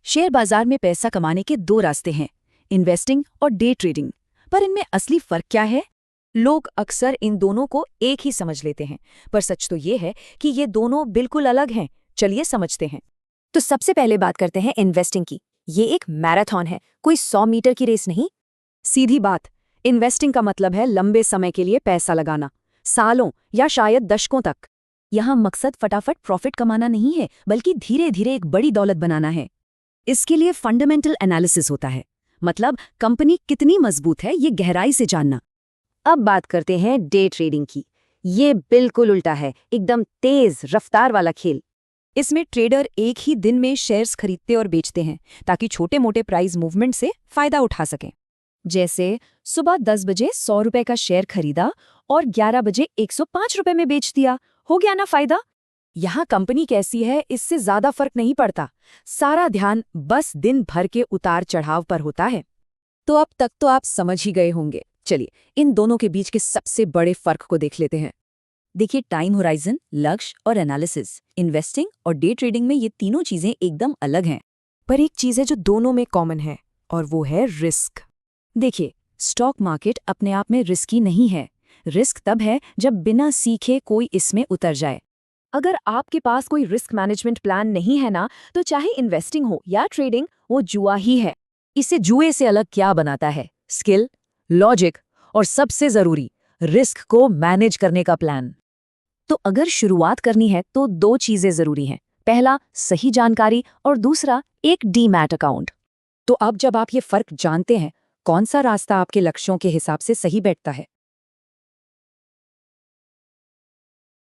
Share बाजार में पैसा कमाने के दो रास्ते हैं, इन्वेस्टिंग और डे ट्रेडिंग। पर इनमें असली फर्क क्या है? लोग अक्सर इन दोनों को एक ही समझ लेते हैं, पर सच तो ये है कि ये दोनों बिल्कुल अलग हैं। चलिए समझते हैं। तो सबसे पहले बात करते हैं इन्वेस्टिंग की। ये एक मैराथन है, कोई 100 मीटर की रेस नहीं। सीधी बात, इन्वेस्टिंग का मतलब है लंबे समय के लिए पैसा लगाना, सालों या शायद दशकों तक। यहाँ मकसद फटाफट प्रॉफिट कमाना नहीं है, बल्कि धीरे धीरे एक बड़ी दौलत बनाना है। इसके लिए फंडामेंटल एनालिसिस होता है, मतलब कंपनी कितनी मजबूत है ये गहराई से जानना। अब बात करते हैं डे ट्रेडिंग की। ये बिल्कुल उल्टा है, एकदम तेज रफ्तार वाला खेल। इसमें ट्रेडर एक ही दिन में शेयर्स खरीदते और बेचते हैं ताकि छोटे मोटे प्राइस मूवमेंट से फायदा उठा सकें। जैसे सुबह 10 बजे 100 रुपए का शेयर खरीदा और 11 बजे 105 रुपए में बेच दिया, हो गया ना फायदा। यहाँ कंपनी कैसी है इससे ज्यादा फर्क नहीं पड़ता, सारा ध्यान बस दिन भर के उतार चढ़ाव पर होता है। तो अब तक तो आप समझ ही गए होंगे। चलिए इन दोनों के बीच के सबसे बड़े फर्क को देख लेते हैं। देखिए, टाइम होराइजन, लक्ष्य और एनालिसिस। इन्वेस्टिंग और डे ट्रेडिंग में ये तीनों चीजें एकदम अलग हैं, पर एक चीज है जो दोनों में कॉमन है, और वो है रिस्क। देखिए, स्टॉक मार्केट अपने आप में रिस्की नहीं है। रिस्क तब है जब बिना सीखे कोई इसमें उतर जाए। अगर आपके पास कोई रिस्क मैनेजमेंट प्लान नहीं है ना, तो चाहे इन्वेस्टिंग हो या ट्रेडिंग, वो जुआ ही है। इसे जुए से अलग क्या बनाता है? स्किल, लॉजिक और सबसे जरूरी, रिस्क को मैनेज करने का प्लान। तो अगर शुरुआत करनी है तो दो चीजें जरूरी हैं। पहला, सही जानकारी, और दूसरा, एक डीमैट अकाउंट। तो अब जब आप ये फर्क जानते हैं, कौन सा रास्ता आपके लक्ष्यों के हिसाब से सही बैठता है?